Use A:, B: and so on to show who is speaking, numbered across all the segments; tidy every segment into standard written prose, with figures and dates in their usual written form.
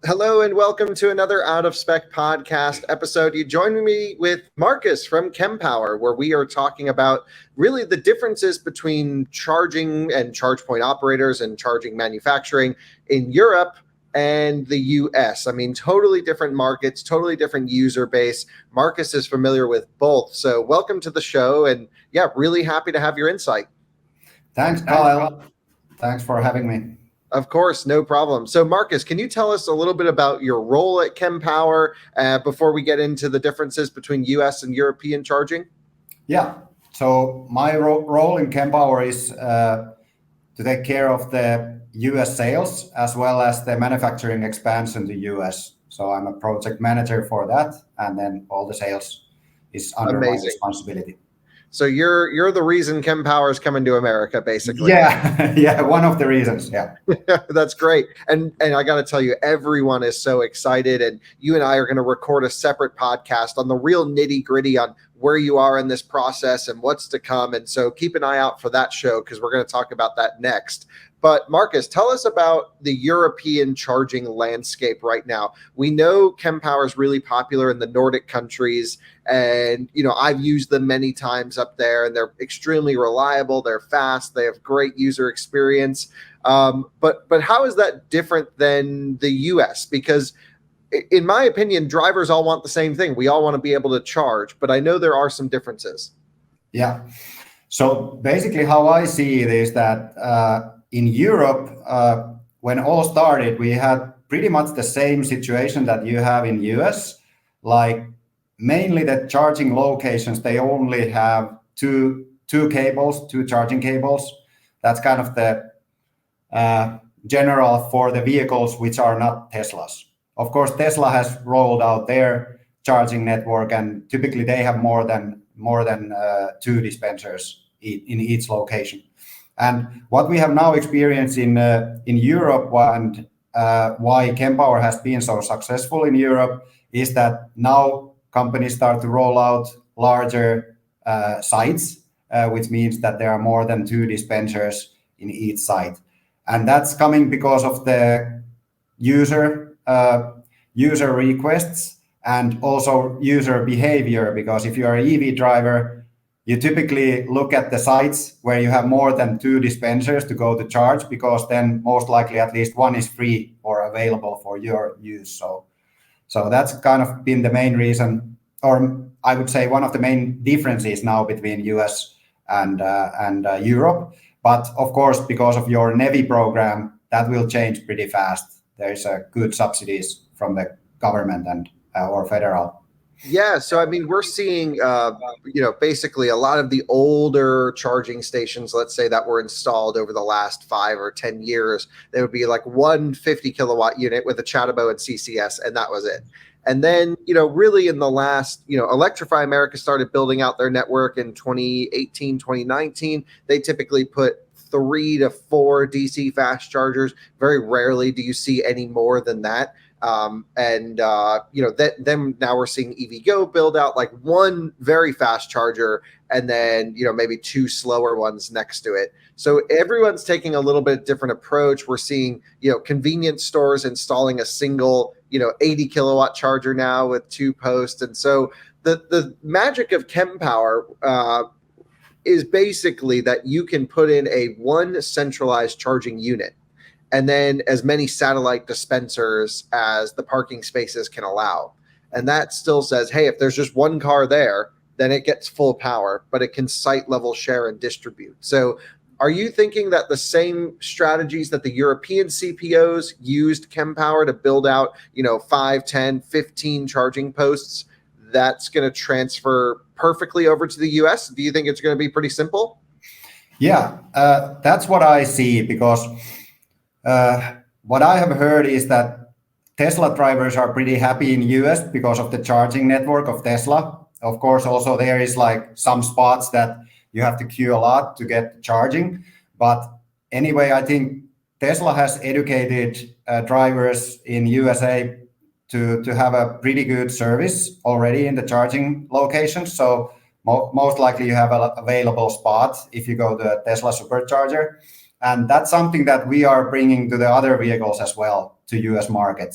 A: Hello and welcome to another Out of Spec podcast episode. You join me with Marcus from Kempower, where we are talking about really the differences between charging and charge point operators and charging manufacturing in Europe and the US. I mean, totally different markets, totally different user base. Marcus is familiar with both. So welcome to the show. And yeah, really happy to have your insight.
B: Thanks, Kyle. Thanks for having me.
A: Of course, no problem. So, Marcus, can you tell us a little bit about your role at Kempower before we get into the differences between US and European charging?
B: Yeah. So my role in Kempower is to take care of the US sales as well as the manufacturing expansion to US. So I'm a project manager for that, and then all the sales is under my responsibility.
A: So you're the reason Kempower is coming to America, basically.
B: Yeah, one of the reasons. Yeah,
A: that's great. And I got to tell you, everyone is so excited. And you and I are going to record a separate podcast on the real nitty gritty on where you are in this process and what's to come. And so keep an eye out for that show because we're going to talk about that next. But Marcus, tell us about the European charging landscape right now. We know Kempower is really popular in the Nordic countries, and I've used them many times up there, and they're extremely reliable. They're fast. They have great user experience. But how is that different than the US? Because in my opinion, drivers all want the same thing. We all want to be able to charge, but I know there are some differences.
B: Yeah. So basically, how I see it is that in Europe, when all started, we had pretty much the same situation that you have in US. Like mainly the charging locations, they only have two charging cables. That's kind of the general for the vehicles which are not Teslas. Of course, Tesla has rolled out their charging network, and typically they have more than two dispensers in each location. And what we have now experienced in Europe and why Kempower has been so successful in Europe is that now companies start to roll out larger sites, which means that there are more than two dispensers in each site. And that's coming because of the user requests and also user behavior, because if you are an EV driver, you typically look at the sites where you have more than two dispensers to go to charge, because then most likely at least one is free or available for your use. So that's kind of been the main reason, or I would say one of the main differences now between US and Europe. But of course, because of your NEVI program, that will change pretty fast. There's good subsidies from the government and or federal.
A: Yeah, so I mean, we're seeing, basically a lot of the older charging stations, let's say, that were installed over the last 5 or 10 years. There would be like one 50 kilowatt unit with a Chatabo and CCS, and that was it. And then, really in the last, Electrify America started building out their network in 2018, 2019. They typically put 3 to 4 DC fast chargers. Very rarely do you see any more than that. Then now we're seeing EVgo build out like one very fast charger and then, maybe 2 slower ones next to it. So everyone's taking a little bit different approach. We're seeing, convenience stores installing a single, 80 kilowatt charger now with 2 posts. And so the magic of Kempower, is basically that you can put in one centralized charging unit, and then as many satellite dispensers as the parking spaces can allow. And that still says, hey, if there's just one car there, then it gets full power, but it can site level share and distribute. So are you thinking that the same strategies that the European CPOs used Kempower to build out, 5, 10, 15 charging posts, that's going to transfer perfectly over to the US? Do you think it's going to be pretty simple?
B: Yeah, that's what I see, because what I have heard is that Tesla drivers are pretty happy in US because of the charging network of Tesla. Of course, also there is like some spots that you have to queue a lot to get charging. But anyway, I think Tesla has educated drivers in USA to have a pretty good service already in the charging locations. So most likely you have an available spot if you go to a Tesla supercharger. and that's something that we are bringing to the other vehicles as well to US market.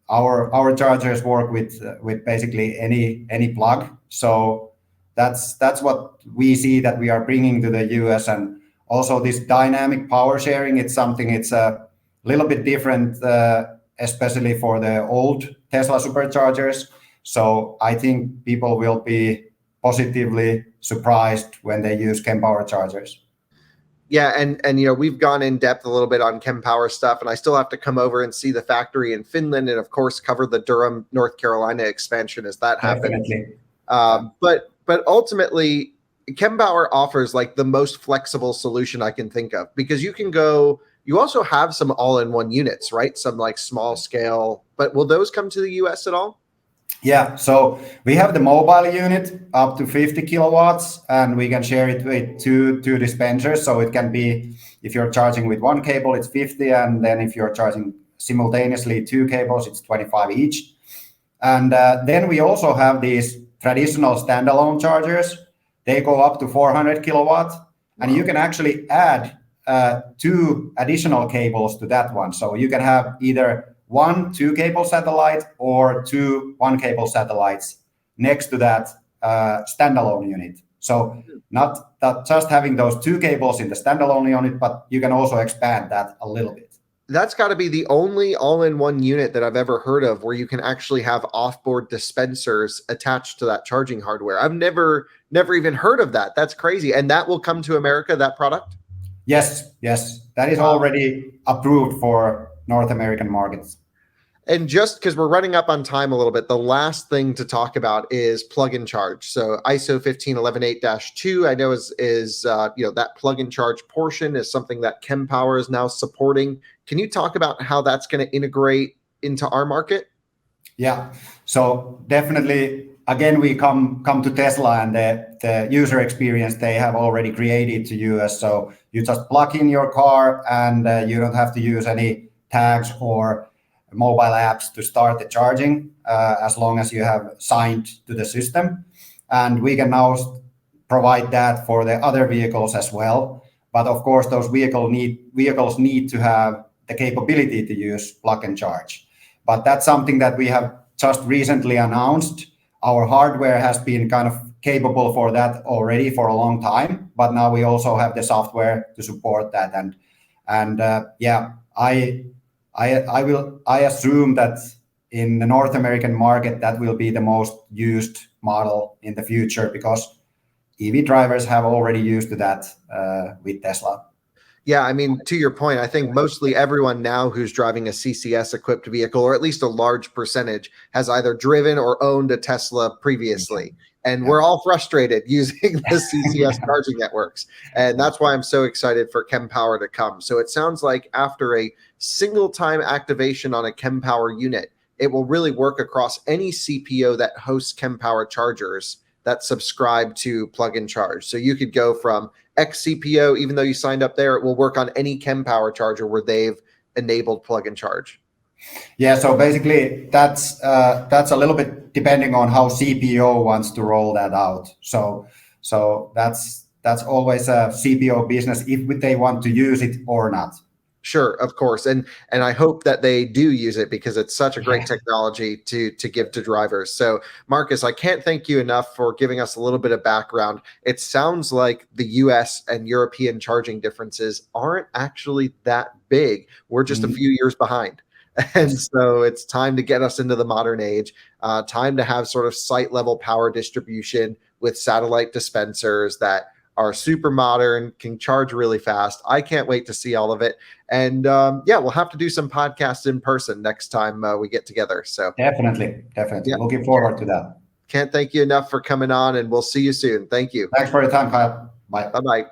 B: Our chargers work with basically any plug. So that's what we see that we are bringing to the US. And also this dynamic power sharing, it's something, it's a little bit different, especially for the old Tesla superchargers. So I think people will be positively surprised when they use Kempower chargers.
A: Yeah, and you know, we've gone in depth a little bit on Kempower stuff, and I still have to come over and see the factory in Finland, and of course cover the Durham, North Carolina expansion as that happens.
B: Definitely.
A: But ultimately, Kempower offers like the most flexible solution I can think of, because you can go. You also have some all-in-one units, right? Some like small scale, but will those come to the US at all?
B: Yeah, so we have the mobile unit up to 50 kilowatts, and we can share it with two dispensers. So it can be, if you're charging with one cable, it's 50, and then if you're charging simultaneously two cables, it's 25 each. And then we also have these traditional standalone chargers. They go up to 400 kilowatts, and you can actually add two additional cables to that one. So you can have either one 2-cable satellite or two 1-cable satellites next to that standalone unit. So not just having those 2 cables in the standalone unit, but you can also expand that a little bit.
A: That's got to be the only all-in-one unit that I've ever heard of where you can actually have off-board dispensers attached to that charging hardware. I've never even heard of that. That's crazy. And that will come to America, that product?
B: Yes. That is already approved for North American markets.
A: And just because we're running up on time a little bit, the last thing to talk about is plug and charge. So ISO 15118-2, I know is that plug and charge portion is something that Kempower is now supporting. Can you talk about how that's going to integrate into our market?
B: Yeah, so definitely, again, we come to Tesla, and the user experience they have already created to US. So you just plug in your car, and you don't have to use any tags or mobile apps to start the charging, as long as you have signed to the system. And we can now provide that for the other vehicles as well. But of course, those vehicles need to have the capability to use plug and charge. But that's something that we have just recently announced. Our hardware has been kind of capable for that already for a long time, but now we also have the software to support that. And I assume that in the North American market, that will be the most used model in the future, because EV drivers have already used that with Tesla.
A: Yeah, I mean, to your point, I think mostly everyone now who's driving a CCS equipped vehicle, or at least a large percentage, has either driven or owned a Tesla previously. And we're all frustrated using the CCS charging networks. And that's why I'm so excited for Kempower to come. So it sounds like after a single time activation on a Kempower unit, it will really work across any CPO that hosts Kempower chargers that subscribe to plug and charge. So you could go from X CPO, even though you signed up there, it will work on any Kempower charger where they've enabled plug and charge.
B: Yeah, so basically that's a little bit depending on how CPO wants to roll that out. So that's always a CPO business if they want to use it or not.
A: Sure, of course, and I hope that they do use it, because it's such a great technology to give to drivers. So, Marcus, I can't thank you enough for giving us a little bit of background. It sounds like the U.S. and European charging differences aren't actually that big. We're just a few years behind. And so it's time to get us into the modern age, time to have sort of site level power distribution with satellite dispensers that are super modern, can charge really fast. I can't wait to see all of it. And we'll have to do some podcasts in person next time we get together. So
B: definitely. Looking forward to that.
A: Can't thank you enough for coming on, and we'll see you soon. Thank you.
B: Thanks for your time, Kyle. Bye.
A: Bye-bye.